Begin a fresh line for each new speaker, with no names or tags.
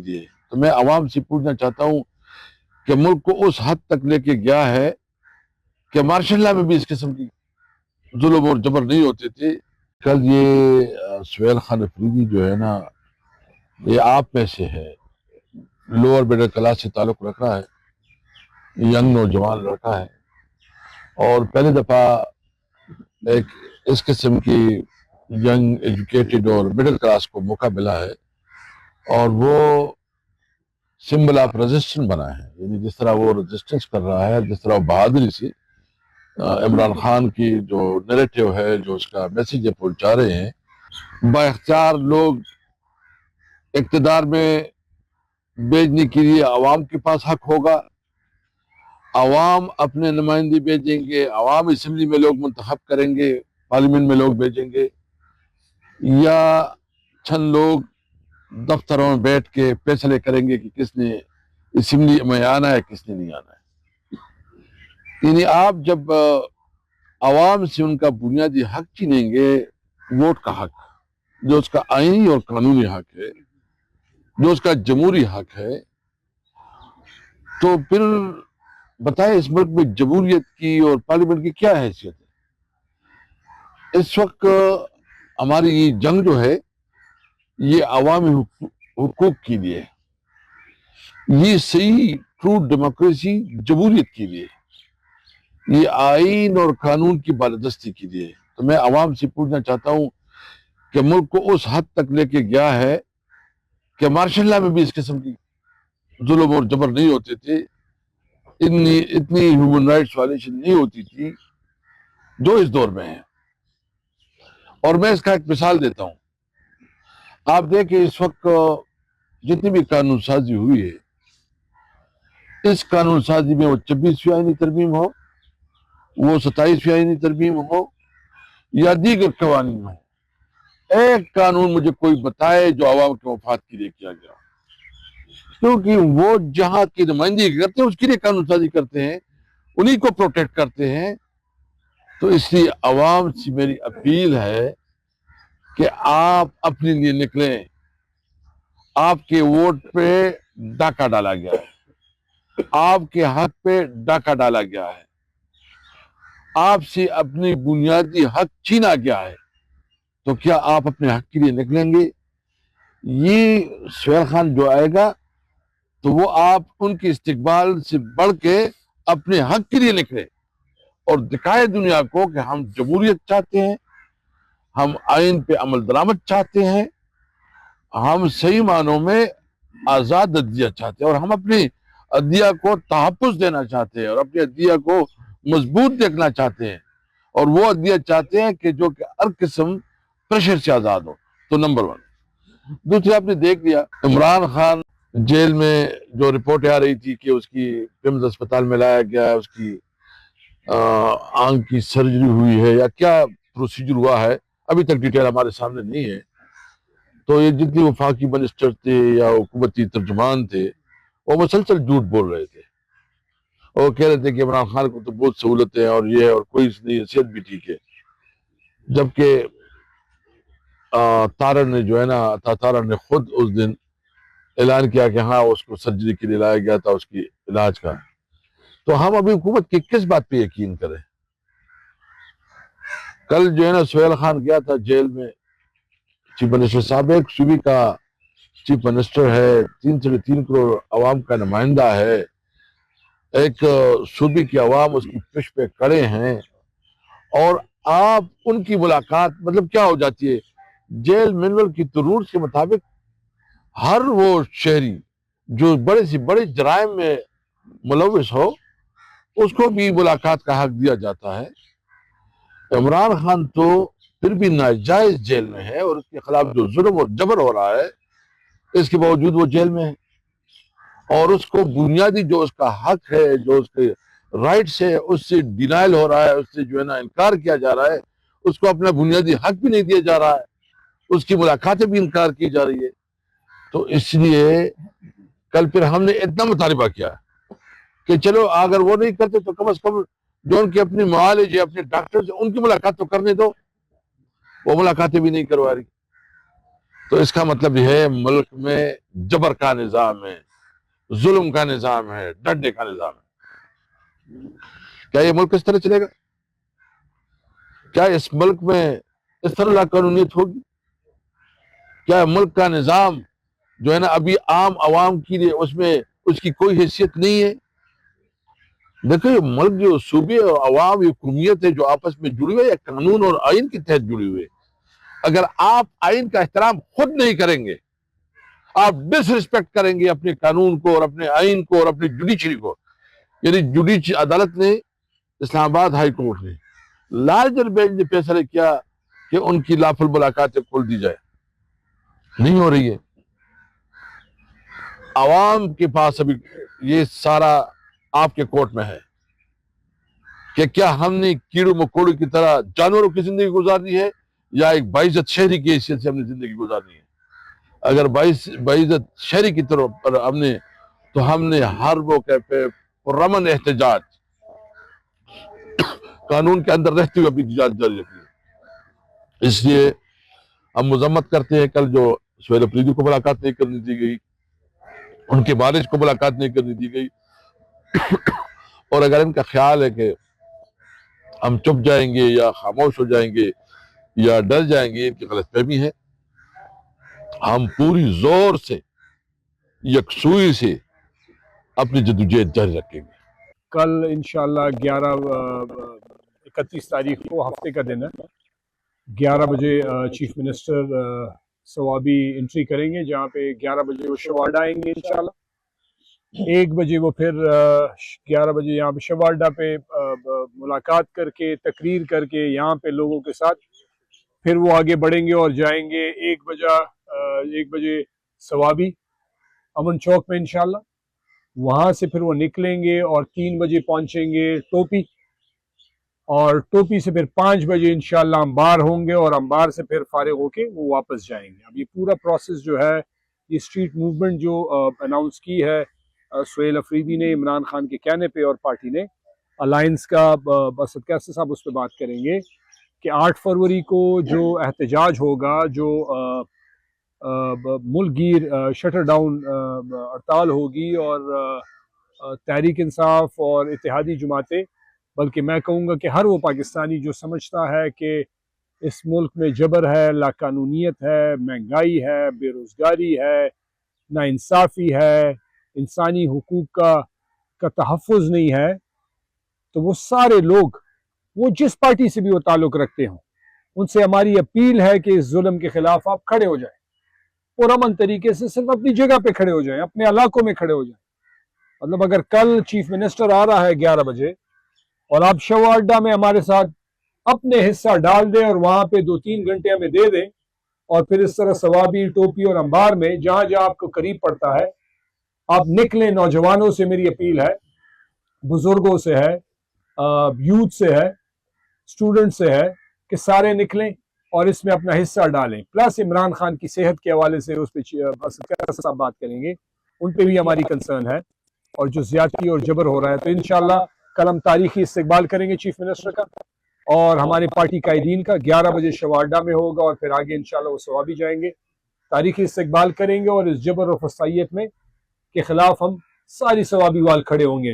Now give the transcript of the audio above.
لیے. تو میں عوام سے پوچھنا چاہتا ہوں کہ ملک کو اس حد تک لے کے گیا ہے کہ مارشل لا میں بھی اس قسم کی ظلم اور جبر نہیں ہوتے تھے. کل یہ سہیل خان افریدی جو ہے نا، یہ آپ میں سے ہے، لوور مڈل کلاس سے تعلق رکھ رہا ہے، ینگ نوجوان لڑکا ہے، اور پہلی دفعہ ایک اس قسم کی ینگ ایجوکیٹڈ اور مڈل کلاس کو موقع ملا ہے، اور وہ سمبل آف ریزسٹنس بنا ہے. یعنی جس طرح وہ ریزسٹنس کر رہا ہے، جس طرح وہ بہادری سے عمران خان کی جو نیریٹو ہے، جو اس کا میسیج پہنچا رہے ہیں. با اختیار لوگ اقتدار میں بھیجنے کے لیے عوام کے پاس حق ہوگا، عوام اپنے نمائندے بھیجیں گے، عوام اسمبلی میں لوگ منتخب کریں گے، پارلیمنٹ میں لوگ بھیجیں گے، یا چند لوگ دفتروں میں بیٹھ کے فیصلے کریں گے کہ کس نے اسمبلی میں آنا ہے، کس نے نہیں آنا ہے. یعنی آپ جب عوام سے ان کا بنیادی حق چھینیں گے، ووٹ کا حق، جو اس کا آئینی اور قانونی حق ہے، جو اس کا جمہوری حق ہے، تو پھر بتائیں اس ملک میں جمہوریت کی اور پارلیمنٹ کی کیا حیثیت ہے؟ اس وقت ہماری یہ جنگ جو ہے یہ عوامی حقوق کے لیے، یہ صحیح ٹرو ڈیموکریسی جمہوریت کے لیے، یہ آئین اور قانون کی بالادستی کے لیے. تو میں عوام سے پوچھنا چاہتا ہوں کہ ملک کو اس حد تک لے کے گیا ہے کہ مارشل لا میں بھی اس قسم کی ظلم اور جبر نہیں ہوتے تھے، اتنی ہیومن رائٹس وائلیشن نہیں ہوتی تھی جو اس دور میں ہے. اور میں اس کا ایک مثال دیتا ہوں. آپ دیکھیں اس وقت جتنی بھی قانون سازی ہوئی ہے، اس قانون سازی میں وہ 26ویں آئینی ترمیم ہو، وہ 27ویں آئینی ترمیم ہو، یا دیگر قوانین ہو، ایک قانون مجھے کوئی بتائے جو عوام کے مفاد کے لیے کیا گیا. کیونکہ وہ جہاں کی نمائندگی کرتے ہیں اس کے لیے قانون سازی کرتے ہیں، انہی کو پروٹیکٹ کرتے ہیں. تو اس لیے عوام سے میری اپیل ہے کہ آپ اپنے لیے نکلیں. آپ کے ووٹ پہ ڈاکہ ڈالا گیا ہے، آپ کے حق پہ ڈاکہ ڈالا گیا ہے، آپ سے اپنی بنیادی حق چھینا گیا ہے. تو کیا آپ اپنے حق کے لیے نکلیں گے؟ یہ سہیل خان جو آئے گا تو وہ آپ ان کے استقبال سے بڑھ کے اپنے حق کے لیے نکلے اور دکھائے دنیا کو کہ ہم جمہوریت چاہتے ہیں، ہم آئین پہ عمل درآمد چاہتے ہیں، ہم صحیح معنوں میں آزاد عدلیہ چاہتے ہیں، اور ہم اپنی عدلیہ کو تحفظ دینا چاہتے ہیں، اور اپنی عدلیہ کو مضبوط دیکھنا چاہتے ہیں، اور وہ عدلیہ چاہتے ہیں کہ جو کہ ہر قسم پریشر سے آزاد ہو. تو نمبر 1. دوسری، آپ نے دیکھ لیا عمران خان جیل میں جو رپورٹ آ رہی تھی کہ اس کی پیمز اسپتال میں لایا گیا ہے، اس کی آنکھ کی سرجری ہوئی ہے یا کیا پروسیجر ہوا ہے، ابھی تک ڈیٹیل ہمارے سامنے نہیں ہے. تو یہ جتنی وفاقی منسٹر تھے یا حکومتی ترجمان تھے وہ مسلسل جھوٹ بول رہے تھے، اور کہہ رہے تھے کہ عمران خان کو تو بہت سہولتیں ہیں اور یہ ہے اور کوئی اس نہیں، حیثیت بھی ٹھیک ہے. جبکہ تارڑ نے جو ہے نا، تارڑ نے خود اس دن اعلان کیا کہ ہاں اس کو سرجری کے لیے لایا گیا تھا اس کی علاج کا. تو ہم ابھی حکومت کی کس بات پہ یقین کریں؟ کل جو ہے نا سہیل خان گیا تھا جیل میں، چیف منسٹر صاحب ایک صوبے کا چیف منسٹر ہے، 3.3 کروڑ عوام کا نمائندہ ہے، ایک صوبے کی عوام اس کی پشت پہ کھڑے ہیں، اور آپ ان کی ملاقات مطلب کیا ہو جاتی ہے؟ جیل مینول کی رولز کے مطابق ہر وہ شہری جو بڑے سے بڑے جرائم میں ملوث ہو اس کو بھی ملاقات کا حق دیا جاتا ہے. عمران خان تو پھر بھی ناجائز جیل میں ہے، اور اس کے خلاف جو ظلم اور جبر ہو رہا ہے اس کے باوجود وہ جیل میں ہے، اور اس کو بنیادی جو اس کا حق ہے، جو اس کے رائٹس ہے، اس سے ڈینائل ہو رہا ہے، اس سے جو ہے نا انکار کیا جا رہا ہے، اس کو اپنا بنیادی حق بھی نہیں دیا جا رہا ہے، اس کی ملاقاتیں بھی انکار کی جا رہی ہے. تو اس لیے کل پھر ہم نے اتنا مطالبہ کیا کہ چلو اگر وہ نہیں کرتے تو کم از کم جو ان کے اپنے معالج یا اپنے ڈاکٹر ان کی ملاقات تو کرنے دو. وہ ملاقاتیں بھی نہیں کروا رہی. تو اس کا مطلب یہ ہے ملک میں جبر کا نظام ہے، ظلم کا نظام ہے، ڈنڈے کا نظام ہے۔ کیا یہ ملک اس طرح چلے گا؟ کیا اس ملک میں اس طرح لا قانونیت ہوگی؟ کیا ملک کا نظام جو ہے نا ابھی عام عوام کے لیے اس کی کوئی حیثیت نہیں ہے؟ دیکھو یہ ملک جو صوبے اور عوام یہ قومیت ہے جو آپس میں جڑی ہوئی ہے قانون اور آئین کے تحت جڑی ہوئی ہے۔ اگر آپ آئین کا احترام خود نہیں کریں گے، آپ ڈس رسپیکٹ کریں گے اپنے قانون کو اور اپنے آئین کو اور اپنی جوڈیشری کو، یعنی جوڈیشری عدالت نے، اسلام آباد ہائی کورٹ نے، لارجر بینچ نے فیصلہ کیا کہ ان کی لافل ملاقاتیں کھول دی جائے، نہیں ہو رہی ہے۔ عوام کے پاس ابھی یہ سارا آپ کے کورٹ میں ہے کہ کیا ہم نے کیڑوں مکوڑوں کی طرح جانوروں کی زندگی گزارنی ہے یا ایک باعزت شہری کی حیثیت سے ہم نے زندگی گزارنی ہے۔ اگر باعزت شہری کی طرف پر ہم نے ہر موقع پہ پرامن احتجاج قانون کے اندر رہتے ہوئے اپنی احتجاج جاری رکھی ہے۔ اس لیے ہم مذمت کرتے ہیں کل جو سہیل افریدی کو ملاقات نہیں کرنے دی گئی، ان کے والد کو ملاقات نہیں کرنے دی گئی، اور اگر ان کا خیال ہے کہ ہم چپ جائیں گے یا خاموش ہو جائیں گے یا ڈر جائیں گے، ان کی غلط فہمی ہے۔ ہم پوری زور سے یکسوئی سے اپنی جدوجہد جاری رکھیں گے۔
کل انشاءاللہ 31 تاریخ کو ہفتے کا دن ہے، 11 بجے چیف منسٹر ثوابی انٹری کریں گے، جہاں پہ 11 بجے وہ شوارڈا آئیں گے انشاءاللہ۔ 1 بجے وہ پھر 11 بجے یہاں پہ شوارڈا پہ ملاقات کر کے تقریر کر کے یہاں پہ لوگوں کے ساتھ پھر وہ آگے بڑھیں گے اور جائیں گے 1 بجے ثوابی امن چوک میں انشاءاللہ۔ وہاں سے پھر وہ نکلیں گے اور 3 بجے پہنچیں گے ٹوپی، اور ٹوپی سے پھر 5 بجے انشاءاللہ امبار ہوں گے، اور امبار سے پھر فارغ ہو کے وہ واپس جائیں گے۔ اب یہ پورا پروسیس جو ہے، یہ اسٹریٹ موومنٹ جو اناؤنس کی ہے سہیل افریدی نے عمران خان کے کہنے پہ اور پارٹی نے، الائنس کا اسد کیسر صاحب اس پہ بات کریں گے کہ 8 فروری کو جو احتجاج ہوگا، جو ملک گیر شٹر ڈاؤن ہڑتال ہوگی، اور تحریک انصاف اور اتحادی جماعتیں، بلکہ میں کہوں گا کہ ہر وہ پاکستانی جو سمجھتا ہے کہ اس ملک میں جبر ہے، لا قانونیت ہے، مہنگائی ہے، بے روزگاری ہے، ناانصافی ہے، انسانی حقوق کا تحفظ نہیں ہے، تو وہ سارے لوگ، وہ جس پارٹی سے بھی وہ تعلق رکھتے ہوں، ان سے ہماری اپیل ہے کہ اس ظلم کے خلاف آپ کھڑے ہو جائیں، اور امن طریقے سے صرف اپنی جگہ پہ کھڑے ہو جائیں، اپنے علاقوں میں کھڑے ہو جائیں۔ مطلب اگر کل چیف منسٹر آ رہا ہے 11 بجے اور آپ شوارڈا میں ہمارے ساتھ اپنے حصہ ڈال دیں اور وہاں پہ 2-3 گھنٹے ہمیں دے دیں، اور پھر اس طرح ثوابی، ٹوپی اور امبار میں جہاں جہاں آپ کو قریب پڑتا ہے آپ نکلیں۔ نوجوانوں سے میری اپیل ہے، بزرگوں سے ہے، یوتھ سے ہے، اسٹوڈنٹ سے ہے کہ سارے نکلیں اور اس میں اپنا حصہ ڈالیں۔ پلس عمران خان کی صحت کے حوالے سے اس پہ صاحب بات کریں گے، ان پہ بھی ہماری کنسرن ہے، اور جو زیادتی اور جبر ہو رہا ہے۔ تو انشاءاللہ کل ہم تاریخی استقبال کریں گے چیف منسٹر کا، اور ہمارے پارٹی قائدین کا 11 بجے شوارڈا میں ہوگا، اور پھر آگے انشاءاللہ وہ ثوابی جائیں گے، تاریخی استقبال کریں گے، اور اس جبر و فسائیت میں کے خلاف ہم ساری ثوابی وال کھڑے ہوں گے انشاءاللہ۔